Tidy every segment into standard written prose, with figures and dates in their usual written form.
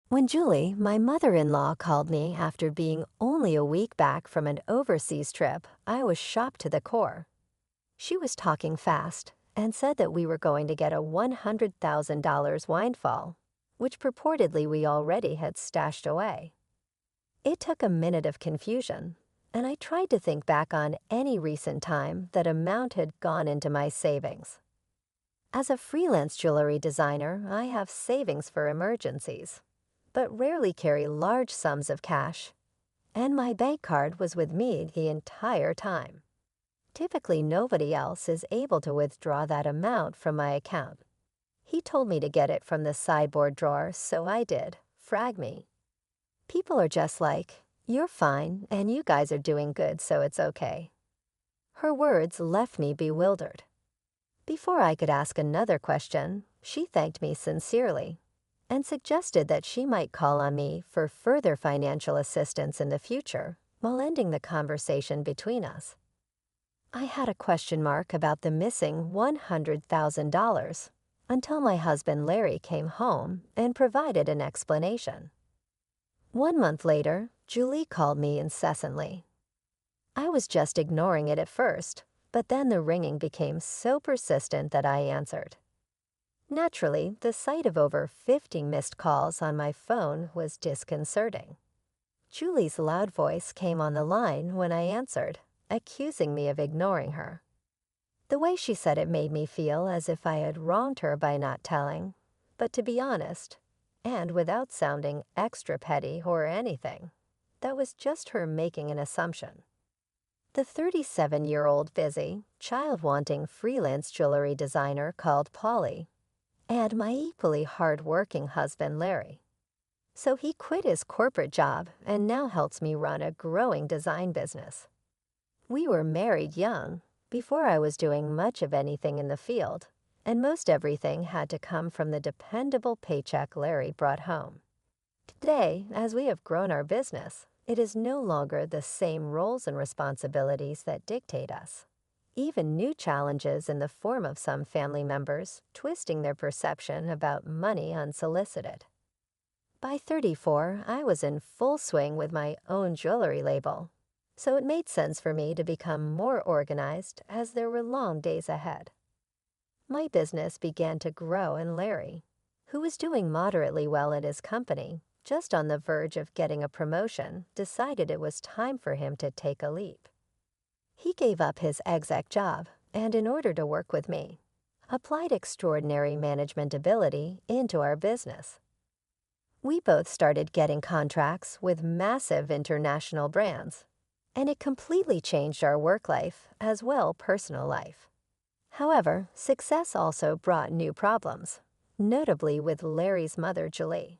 When Julie, my mother-in-law, called me after being only a week back from an overseas trip, I was shocked to the core. She was talking fast and said that we were going to get a $100,000 windfall, which purportedly we already had stashed away. It took a minute of confusion, and I tried to think back on any recent time that amount had gone into my savings. As a freelance jewelry designer, I have savings for emergencies, but rarely carry large sums of cash, and my bank card was with me the entire time. Typically, nobody else is able to withdraw that amount from my account. He told me to get it from the sideboard drawer, so I did. Frag me. People are just like, "You're fine, and you guys are doing good, so it's okay." Her words left me bewildered. Before I could ask another question, she thanked me sincerely and suggested that she might call on me for further financial assistance in the future while ending the conversation between us. I had a question mark about the missing $100,000 until my husband Larry came home and provided an explanation. 1 month later, Julie called me incessantly. I was just ignoring it at first, but then the ringing became so persistent that I answered. Naturally, the sight of over 50 missed calls on my phone was disconcerting. Julie's loud voice came on the line when I answered, accusing me of ignoring her. The way she said it made me feel as if I had wronged her by not telling, but to be honest, and without sounding extra petty or anything, that was just her making an assumption. The 37-year-old busy, child-wanting freelance jewelry designer called Polly, and my equally hard-working husband Larry. So he quit his corporate job and now helps me run a growing design business. We were married young, before I was doing much of anything in the field, and most everything had to come from the dependable paycheck Larry brought home. Today, as we have grown our business, it is no longer the same roles and responsibilities that dictate us. Even new challenges in the form of some family members twisting their perception about money unsolicited. By 34, I was in full swing with my own jewelry label, so it made sense for me to become more organized as there were long days ahead. My business began to grow, and Larry, who was doing moderately well at his company, just on the verge of getting a promotion, decided it was time for him to take a leap. He gave up his exec job and, in order to work with me, applied extraordinary management ability into our business. We both started getting contracts with massive international brands, and it completely changed our work life as well personal life. However, success also brought new problems, notably with Larry's mother, Julie.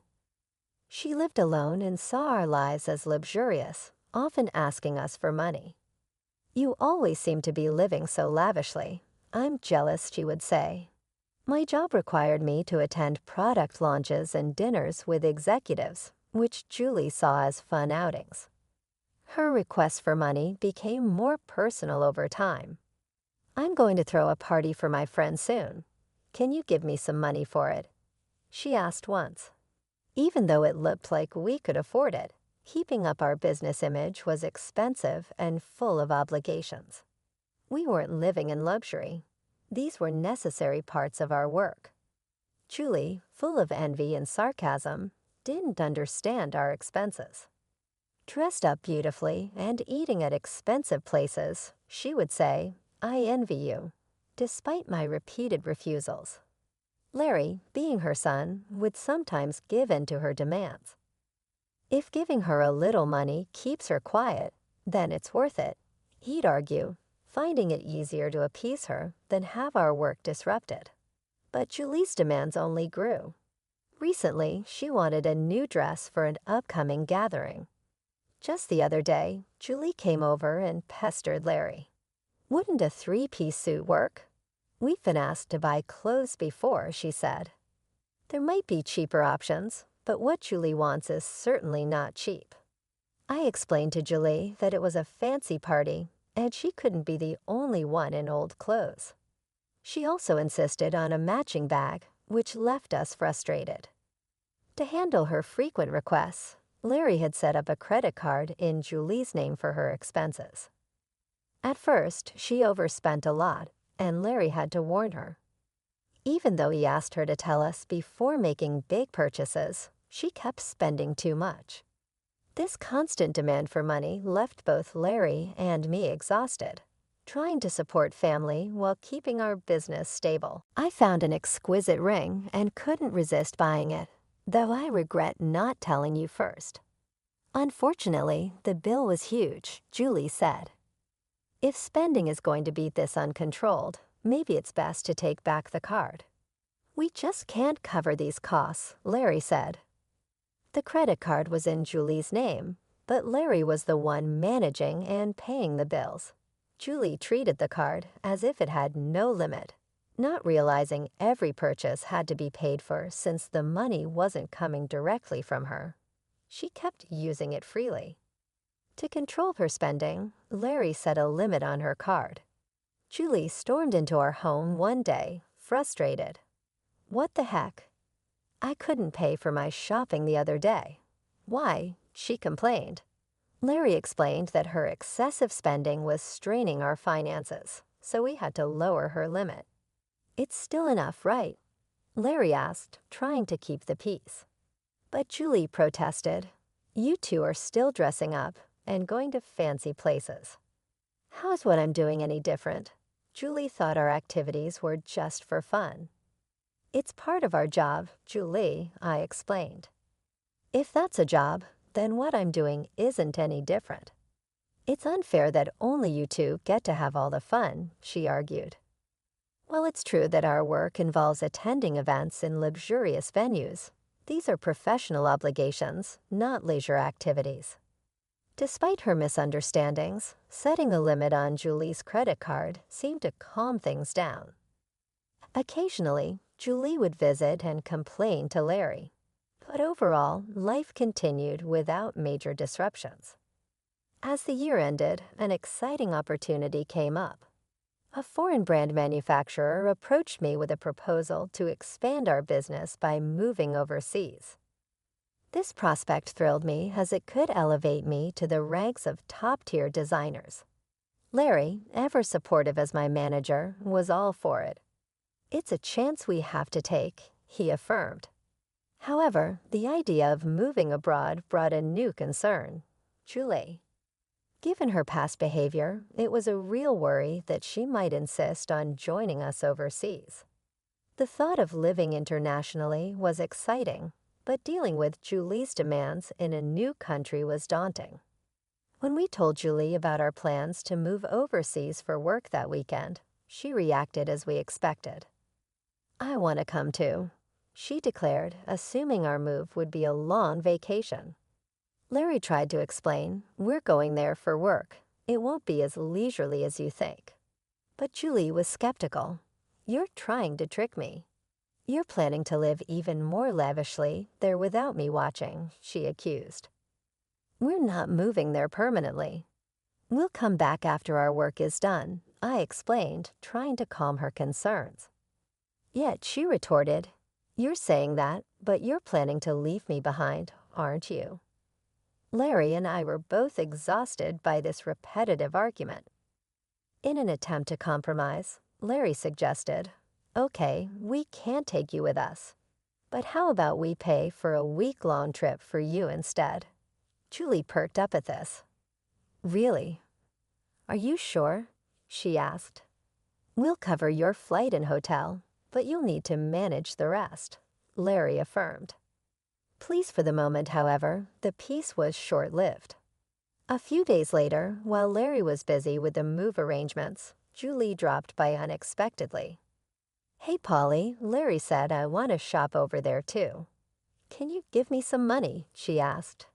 She lived alone and saw our lives as luxurious, often asking us for money. "You always seem to be living so lavishly. I'm jealous," she would say. My job required me to attend product launches and dinners with executives, which Julie saw as fun outings. Her requests for money became more personal over time. "I'm going to throw a party for my friend soon. Can you give me some money for it?" she asked once. Even though it looked like we could afford it, keeping up our business image was expensive and full of obligations. We weren't living in luxury. These were necessary parts of our work. Julie, full of envy and sarcasm, didn't understand our expenses. Dressed up beautifully and eating at expensive places, she would say, "I envy you," despite my repeated refusals. Larry, being her son, would sometimes give in to her demands. If giving her a little money keeps her quiet, then it's worth it, he'd argue, finding it easier to appease her than have our work disrupted. But Julie's demands only grew. Recently, she wanted a new dress for an upcoming gathering. Just the other day, Julie came over and pestered Larry. "Wouldn't a 3-piece suit work? We've been asked to buy clothes before," she said. There might be cheaper options, but what Julie wants is certainly not cheap. I explained to Julie that it was a fancy party, and she couldn't be the only one in old clothes. She also insisted on a matching bag, which left us frustrated. To handle her frequent requests, Larry had set up a credit card in Julie's name for her expenses. At first, she overspent a lot, and Larry had to warn her. Even though he asked her to tell us before making big purchases, she kept spending too much. This constant demand for money left both Larry and me exhausted, trying to support family while keeping our business stable. I found an exquisite ring and couldn't resist buying it, though I regret not telling you first. Unfortunately, the bill was huge, Julie said. If spending is going to be this uncontrolled, maybe it's best to take back the card. We just can't cover these costs, Larry said. The credit card was in Julie's name, but Larry was the one managing and paying the bills. Julie treated the card as if it had no limit, not realizing every purchase had to be paid for since the money wasn't coming directly from her. She kept using it freely. To control her spending, Larry set a limit on her card. Julie stormed into our home one day, frustrated. What the heck? I couldn't pay for my shopping the other day. Why? She complained. Larry explained that her excessive spending was straining our finances, so we had to lower her limit. It's still enough, right? Larry asked, trying to keep the peace. But Julie protested. You two are still dressing up and going to fancy places. How's what I'm doing any different? Julie thought our activities were just for fun. It's part of our job, Julie, I explained. If that's a job, then what I'm doing isn't any different. It's unfair that only you two get to have all the fun, she argued. While it's true that our work involves attending events in luxurious venues, these are professional obligations, not leisure activities. Despite her misunderstandings, setting a limit on Julie's credit card seemed to calm things down. Occasionally, Julie would visit and complain to Larry, but overall, life continued without major disruptions. As the year ended, an exciting opportunity came up. A foreign brand manufacturer approached me with a proposal to expand our business by moving overseas. This prospect thrilled me as it could elevate me to the ranks of top-tier designers. Larry, ever supportive as my manager, was all for it. It's a chance we have to take, he affirmed. However, the idea of moving abroad brought a new concern. Julie. Given her past behavior, it was a real worry that she might insist on joining us overseas. The thought of living internationally was exciting, but dealing with Julie's demands in a new country was daunting. When we told Julie about our plans to move overseas for work that weekend, she reacted as we expected. I want to come too, she declared, assuming our move would be a long vacation. Larry tried to explain, we're going there for work. It won't be as leisurely as you think. But Julie was skeptical. You're trying to trick me. You're planning to live even more lavishly there without me watching, she accused. We're not moving there permanently. We'll come back after our work is done, I explained, trying to calm her concerns. Yet she retorted, you're saying that, but you're planning to leave me behind, aren't you? Larry and I were both exhausted by this repetitive argument. In an attempt to compromise, Larry suggested, okay, we can take you with us, but how about we pay for a week-long trip for you instead? Julie perked up at this. Really? Are you sure? She asked. We'll cover your flight and hotel, but you'll need to manage the rest, Larry affirmed. Pleased for the moment, however, the peace was short-lived. A few days later, while Larry was busy with the move arrangements, Julie dropped by unexpectedly. Hey, Polly, Larry said I want to shop over there too. Can you give me some money? She asked.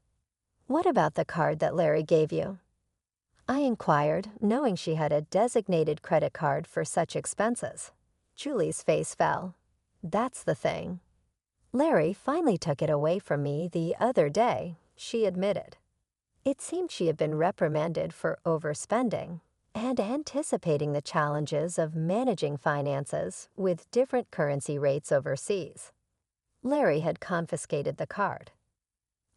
What about the card that Larry gave you? I inquired, knowing she had a designated credit card for such expenses. Julie's face fell. That's the thing. Larry finally took it away from me the other day, she admitted. It seemed she had been reprimanded for overspending and anticipating the challenges of managing finances with different currency rates overseas. Larry had confiscated the card.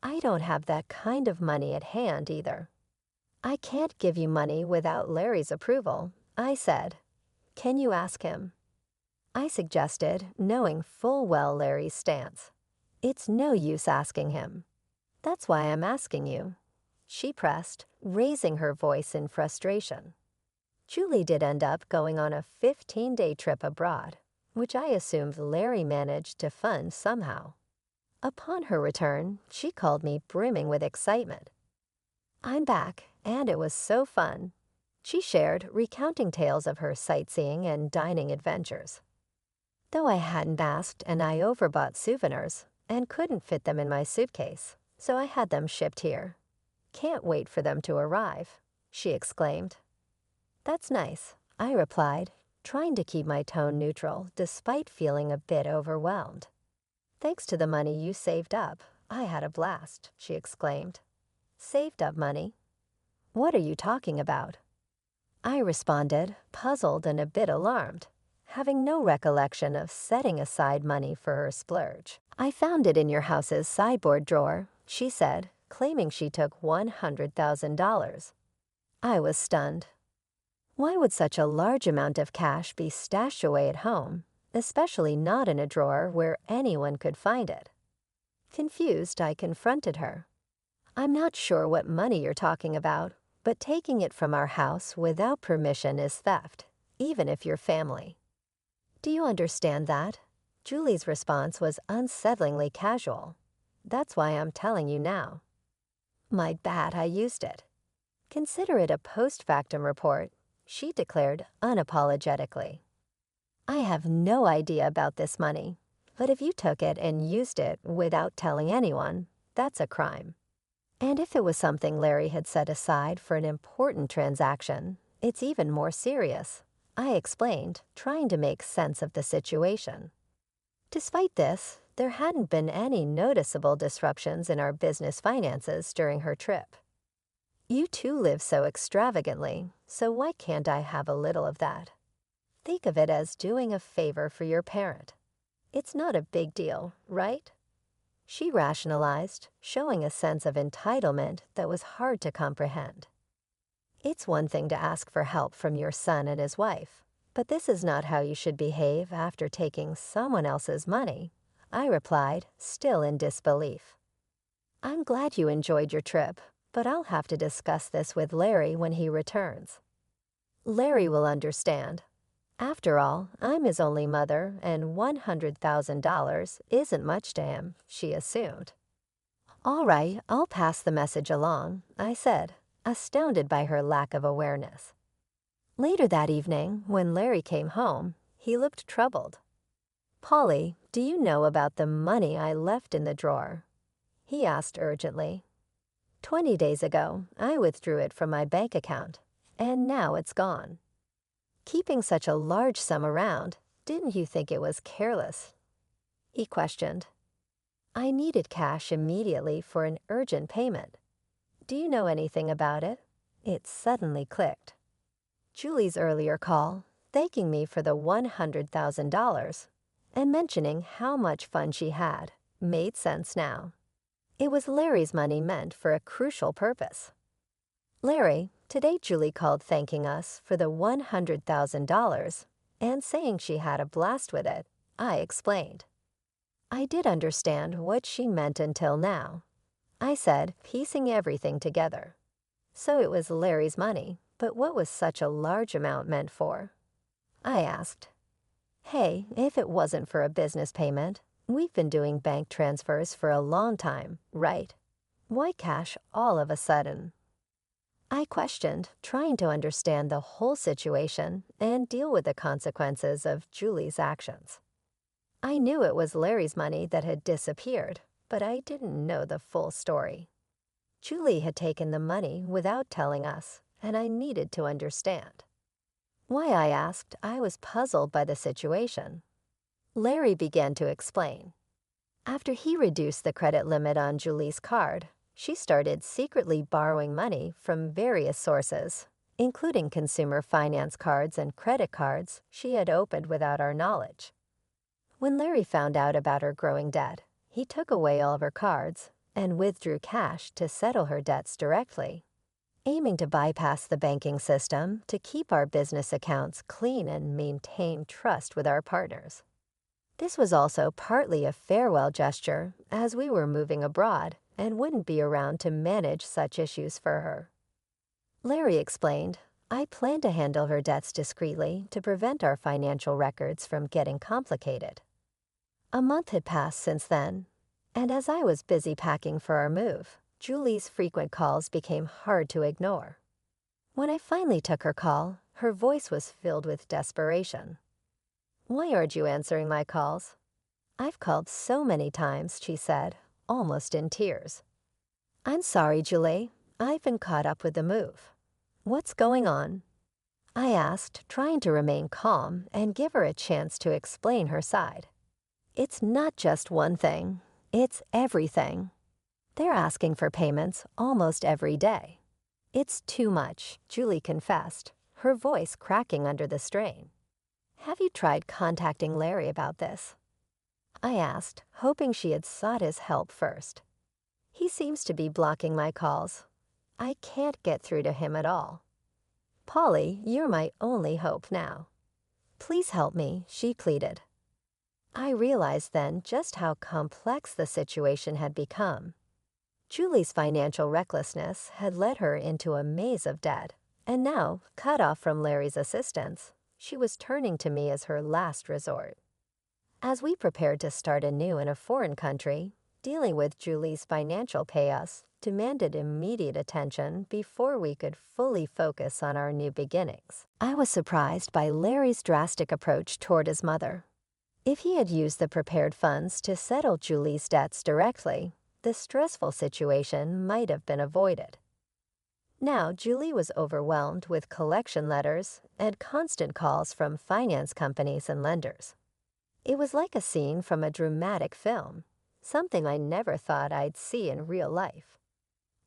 I don't have that kind of money at hand either. I can't give you money without Larry's approval, I said. Can you ask him? I suggested, knowing full well Larry's stance. It's no use asking him. That's why I'm asking you, she pressed, raising her voice in frustration. Julie did end up going on a 15-day trip abroad, which I assumed Larry managed to fund somehow. Upon her return, she called me brimming with excitement. I'm back, and it was so fun. She shared, recounting tales of her sightseeing and dining adventures. Though I hadn't asked and I overbought souvenirs and couldn't fit them in my suitcase, so I had them shipped here. Can't wait for them to arrive, she exclaimed. That's nice, I replied, trying to keep my tone neutral despite feeling a bit overwhelmed. Thanks to the money you saved up, I had a blast, she exclaimed. Saved up money? What are you talking about? I responded, puzzled and a bit alarmed, having no recollection of setting aside money for her splurge. I found it in your house's sideboard drawer, she said, claiming she took $100,000. I was stunned. Why would such a large amount of cash be stashed away at home, especially not in a drawer where anyone could find it? Confused, I confronted her. I'm not sure what money you're talking about, but taking it from our house without permission is theft, even if you're family. Do you understand that? Julie's response was unsettlingly casual. That's why I'm telling you now. My bad, I used it. Consider it a post-factum report, she declared unapologetically. I have no idea about this money, but if you took it and used it without telling anyone, that's a crime. And if it was something Larry had set aside for an important transaction, it's even more serious, I explained, trying to make sense of the situation. Despite this, there hadn't been any noticeable disruptions in our business finances during her trip. You too live so extravagantly, so why can't I have a little of that? Think of it as doing a favor for your parent. It's not a big deal, right? She rationalized, showing a sense of entitlement that was hard to comprehend. It's one thing to ask for help from your son and his wife, but this is not how you should behave after taking someone else's money, I replied, still in disbelief. I'm glad you enjoyed your trip, but I'll have to discuss this with Larry when he returns. Larry will understand. After all, I'm his only mother, and $100,000 isn't much to him, she assumed. All right, I'll pass the message along, I said, astounded by her lack of awareness. Later that evening, when Larry came home, he looked troubled. Polly, do you know about the money I left in the drawer? He asked urgently. 20 days ago, I withdrew it from my bank account, and now it's gone. Keeping such a large sum around, didn't you think it was careless? He questioned. I needed cash immediately for an urgent payment. Do you know anything about it? It suddenly clicked. Julie's earlier call, thanking me for the $100,000 and mentioning how much fun she had, made sense now. It was Larry's money meant for a crucial purpose. Larry, today Julie called thanking us for the $100,000 and saying she had a blast with it, I explained. I did understand what she meant until now, I said, piecing everything together. So it was Larry's money, but what was such a large amount meant for? I asked. Hey, if it wasn't for a business payment, we've been doing bank transfers for a long time, right? Why cash all of a sudden? I questioned, trying to understand the whole situation and deal with the consequences of Julie's actions. I knew it was Larry's money that had disappeared, but I didn't know the full story. Julie had taken the money without telling us, and I needed to understand. Why, I asked, I was puzzled by the situation. Larry began to explain. After he reduced the credit limit on Julie's card, she started secretly borrowing money from various sources, including consumer finance cards and credit cards she had opened without our knowledge. When Larry found out about her growing debt, he took away all of her cards and withdrew cash to settle her debts directly, aiming to bypass the banking system to keep our business accounts clean and maintain trust with our partners. This was also partly a farewell gesture, as we were moving abroad and wouldn't be around to manage such issues for her. Larry explained, I plan to handle her debts discreetly to prevent our financial records from getting complicated. A month had passed since then, and as I was busy packing for our move, Julie's frequent calls became hard to ignore. When I finally took her call, her voice was filled with desperation. Why aren't you answering my calls? I've called so many times, she said, almost in tears. I'm sorry, Julie. I've been caught up with the move. What's going on? I asked, trying to remain calm and give her a chance to explain her side. It's not just one thing. It's everything. They're asking for payments almost every day. It's too much, Julie confessed, her voice cracking under the strain. Have you tried contacting Larry about this? I asked, hoping she had sought his help first. He seems to be blocking my calls. I can't get through to him at all. Polly, you're my only hope now. Please help me, she pleaded. I realized then just how complex the situation had become. Julie's financial recklessness had led her into a maze of debt, and now, cut off from Larry's assistance, she was turning to me as her last resort. As we prepared to start anew in a foreign country, dealing with Julie's financial chaos demanded immediate attention before we could fully focus on our new beginnings. I was surprised by Larry's drastic approach toward his mother. If he had used the prepared funds to settle Julie's debts directly, the stressful situation might have been avoided. Now, Julie was overwhelmed with collection letters and constant calls from finance companies and lenders. It was like a scene from a dramatic film, something I never thought I'd see in real life.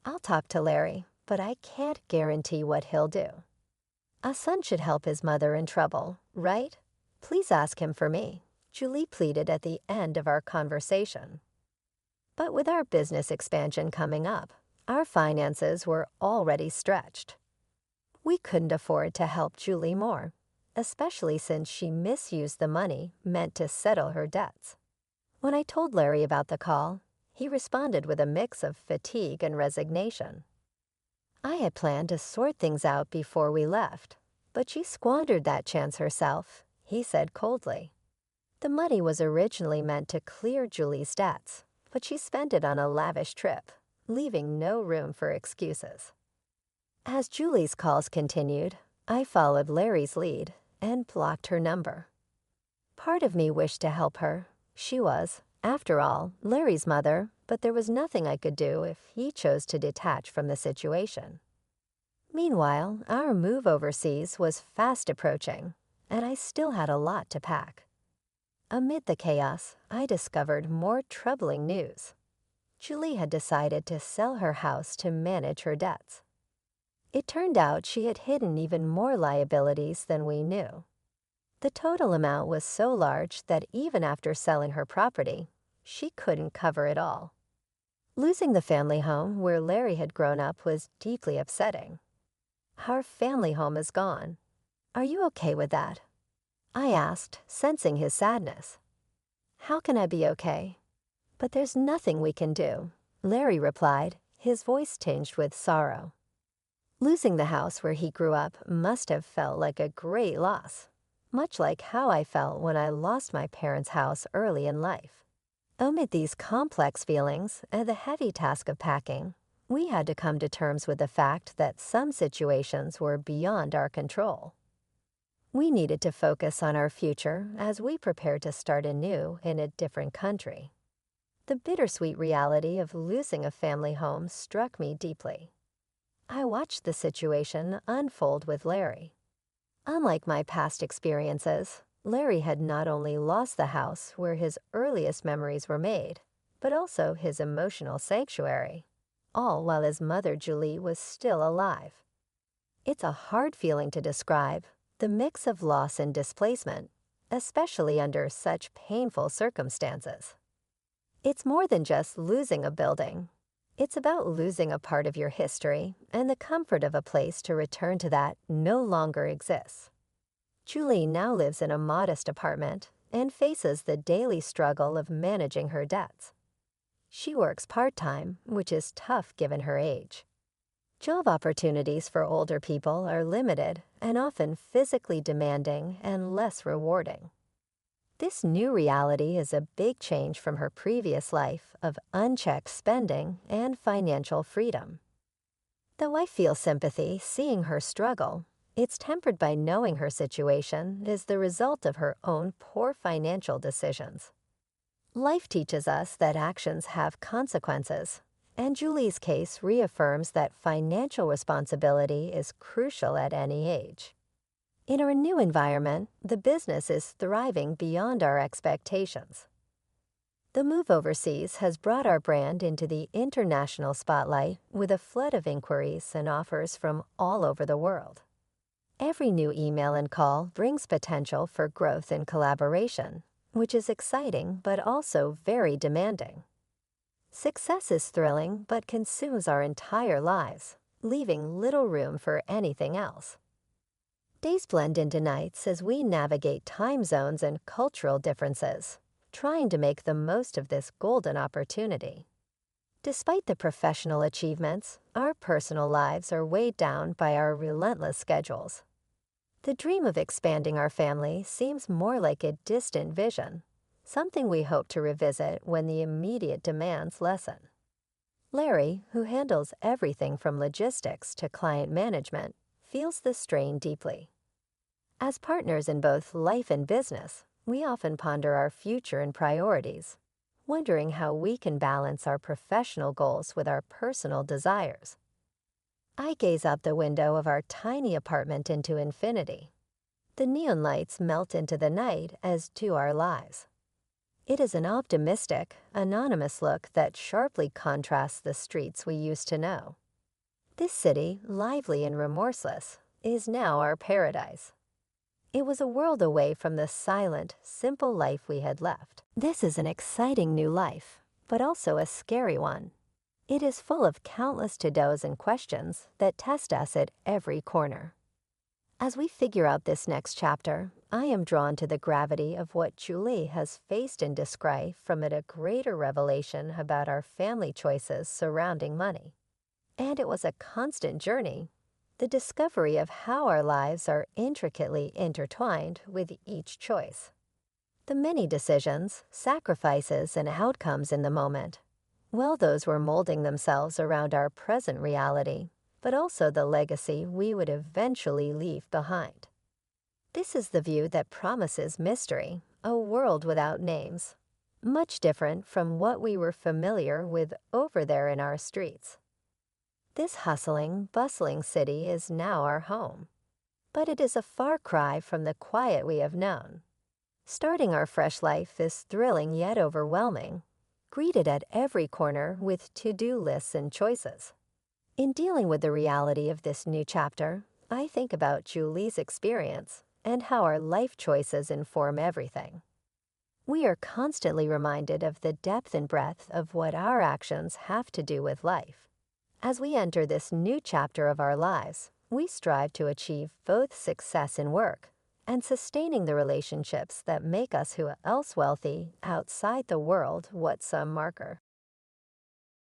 I'll talk to Larry, but I can't guarantee what he'll do. A son should help his mother in trouble, right? Please ask him for me, Julie pleaded at the end of our conversation. But with our business expansion coming up, our finances were already stretched. We couldn't afford to help Julie more, especially since she misused the money meant to settle her debts. When I told Larry about the call, he responded with a mix of fatigue and resignation. I had planned to sort things out before we left, but she squandered that chance herself, he said coldly. The money was originally meant to clear Julie's debts, but she spent it on a lavish trip, leaving no room for excuses. As Julie's calls continued, I followed Larry's lead and blocked her number. Part of me wished to help her. She was, after all, Larry's mother, but there was nothing I could do if he chose to detach from the situation. Meanwhile, our move overseas was fast approaching, and I still had a lot to pack. Amid the chaos, I discovered more troubling news. Julie had decided to sell her house to manage her debts. It turned out she had hidden even more liabilities than we knew. The total amount was so large that even after selling her property, she couldn't cover it all. Losing the family home where Larry had grown up was deeply upsetting. Our family home is gone. Are you okay with that? I asked, sensing his sadness. How can I be okay? But there's nothing we can do, Larry replied, his voice tinged with sorrow. Losing the house where he grew up must have felt like a great loss, much like how I felt when I lost my parents' house early in life. Amid these complex feelings and the heavy task of packing, we had to come to terms with the fact that some situations were beyond our control. We needed to focus on our future as we prepared to start anew in a different country. The bittersweet reality of losing a family home struck me deeply. I watched the situation unfold with Larry. Unlike my past experiences, Larry had not only lost the house where his earliest memories were made, but also his emotional sanctuary, all while his mother Julie was still alive. It's a hard feeling to describe, the mix of loss and displacement, especially under such painful circumstances. It's more than just losing a building. It's about losing a part of your history and the comfort of a place to return to that no longer exists. Julie now lives in a modest apartment and faces the daily struggle of managing her debts. She works part-time, which is tough given her age. Job opportunities for older people are limited and often physically demanding and less rewarding. This new reality is a big change from her previous life of unchecked spending and financial freedom. Though I feel sympathy seeing her struggle, it's tempered by knowing her situation is the result of her own poor financial decisions. Life teaches us that actions have consequences, and Julie's case reaffirms that financial responsibility is crucial at any age. In our new environment, the business is thriving beyond our expectations. The move overseas has brought our brand into the international spotlight with a flood of inquiries and offers from all over the world. Every new email and call brings potential for growth and collaboration, which is exciting but also very demanding. Success is thrilling but consumes our entire lives, leaving little room for anything else. Days blend into nights as we navigate time zones and cultural differences, trying to make the most of this golden opportunity. Despite the professional achievements, our personal lives are weighed down by our relentless schedules. The dream of expanding our family seems more like a distant vision, something we hope to revisit when the immediate demands lessen. Larry, who handles everything from logistics to client management, feels the strain deeply. As partners in both life and business, we often ponder our future and priorities, wondering how we can balance our professional goals with our personal desires. I gaze out the window of our tiny apartment into infinity. The neon lights melt into the night as do our lives. It is an optimistic, anonymous look that sharply contrasts the streets we used to know. This city, lively and remorseless, is now our paradise. It was a world away from the silent, simple life we had left. This is an exciting new life, but also a scary one. It is full of countless to-dos and questions that test us at every corner. As we figure out this next chapter, I am drawn to the gravity of what Julie has faced and described from it a greater revelation about our family choices surrounding money. And it was a constant journey, the discovery of how our lives are intricately intertwined with each choice. The many decisions, sacrifices, and outcomes in the moment, well, those were molding themselves around our present reality, but also the legacy we would eventually leave behind. This is the view that promises mystery, a world without names, much different from what we were familiar with over there in our streets. This hustling, bustling city is now our home, but it is a far cry from the quiet we have known. Starting our fresh life is thrilling yet overwhelming, greeted at every corner with to-do lists and choices. In dealing with the reality of this new chapter, I think about Julie's experience and how our life choices inform everything. We are constantly reminded of the depth and breadth of what our actions have to do with life. As we enter this new chapter of our lives, we strive to achieve both success in work and sustaining the relationships that make us who else wealthy outside the world what some marker.